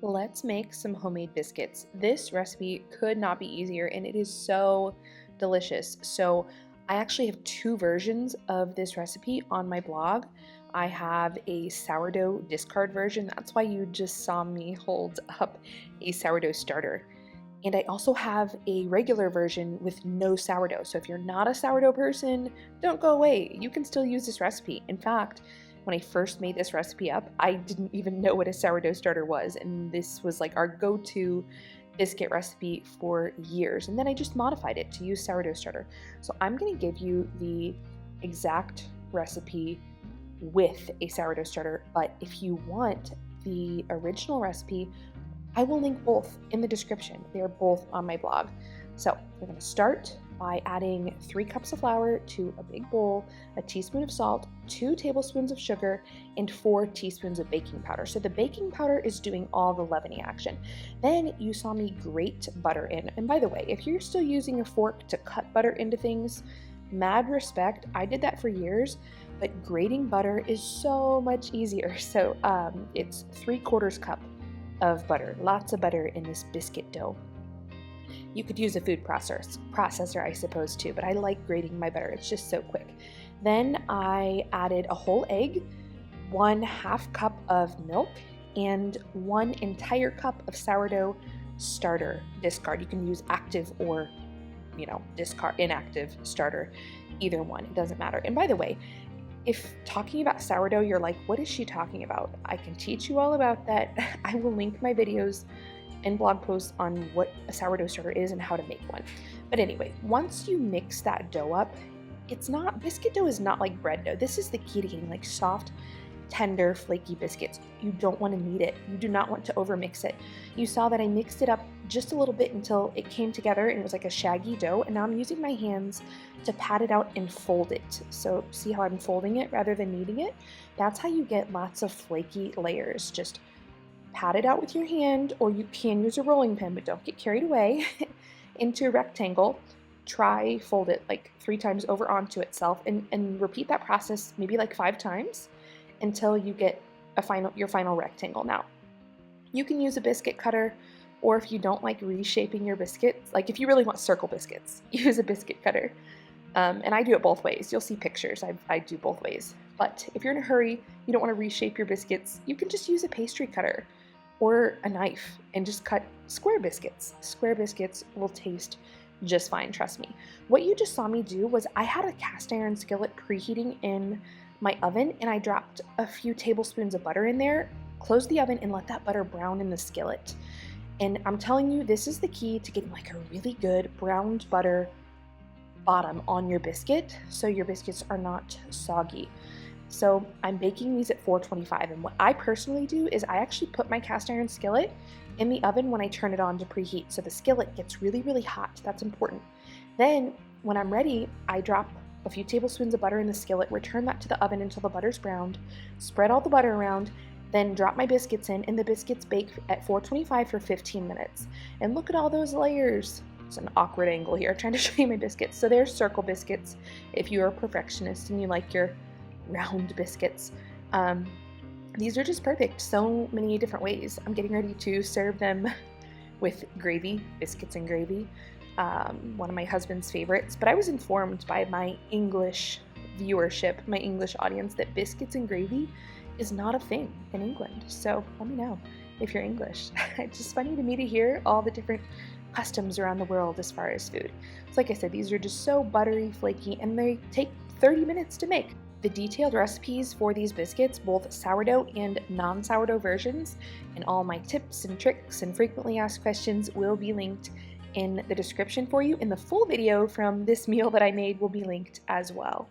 Let's make some homemade biscuits. This recipe could not be easier and it is so delicious. So I actually have two versions of this recipe on my blog. I have a sourdough discard version. That's why you just saw me hold up a sourdough starter. And I also have a regular version with no sourdough. So if you're not a sourdough person, don't go away. You can still use this recipe. In fact, when I first made this recipe up, I didn't even know what a sourdough starter was, and this was like our go-to biscuit recipe for years. And then I just modified it to use sourdough starter. So I'm gonna give you the exact recipe with a sourdough starter, but if you want the original recipe, I will link both in the description. They are both on my blog. So we're gonna start by adding 3 cups of flour to a big bowl, a teaspoon of salt, 2 tablespoons of sugar, and 4 teaspoons of baking powder. So the baking powder is doing all the leavening action. Then you saw me grate butter in. And by the way, if you're still using a fork to cut butter into things, mad respect. I did that for years, but grating butter is so much easier. So it's 3/4 cup of butter, lots of butter in this biscuit dough. You could use a food processor, I suppose, too, but I like grating my butter. It's just so quick. Then I added a whole egg, 1/2 cup of milk, and 1 entire cup of sourdough starter discard. You can use active or, discard inactive starter, either one. It doesn't matter. And by the way, if talking about sourdough, you're like, what is she talking about? I can teach you all about that. I will link my videos and blog posts on what a sourdough starter is and how to make one. But anyway, once you mix that dough up, biscuit dough is not like bread dough. This is the key to getting like soft, tender, flaky biscuits. You don't want to knead it. You do not want to overmix it. You saw that I mixed it up just a little bit until it came together and it was like a shaggy dough. And now I'm using my hands to pat it out and fold it. So see how I'm folding it rather than kneading it? That's how you get lots of flaky layers. Just pat it out with your hand, or you can use a rolling pin, but don't get carried away, into a rectangle. Try fold it like 3 times over onto itself and repeat that process maybe like 5 times until you get your final rectangle. Now, you can use a biscuit cutter, or if you don't like reshaping your biscuits, like if you really want circle biscuits, use a biscuit cutter. And I do it both ways. You'll see pictures. I do both ways. But if you're in a hurry, you don't want to reshape your biscuits, you can just use a pastry cutter or a knife and just cut square biscuits. Square biscuits will taste just fine, trust me. What you just saw me do was I had a cast iron skillet preheating in my oven, and I dropped a few tablespoons of butter in there, closed the oven, and let that butter brown in the skillet. And I'm telling you, this is the key to getting like a really good browned butter bottom on your biscuit so your biscuits are not soggy. So I'm baking these at 425, and what I personally do is I actually put my cast iron skillet in the oven when I turn it on to preheat, so the skillet gets really, really hot. That's important. Then when I'm ready, I drop a few tablespoons of butter in the skillet, return that to the oven until the butter's browned, spread all the butter around, then drop my biscuits in, and the biscuits bake at 425 for 15 minutes. And look at all those layers. It's an awkward angle here, trying to show you my biscuits. So they're circle biscuits if you're a perfectionist and you like your round biscuits. These are just perfect, so many different ways. I'm getting ready to serve them with gravy, biscuits and gravy, one of my husband's favorites. But I was informed by my English viewership, my English audience, that biscuits and gravy is not a thing in England. So let me know if you're English. It's just funny to me to hear all the different customs around the world as far as food. So like I said, these are just so buttery, flaky, and they take 30 minutes to make. The detailed recipes for these biscuits, both sourdough and non-sourdough versions, and all my tips and tricks and frequently asked questions will be linked in the description for you, and the full video from this meal that I made will be linked as well.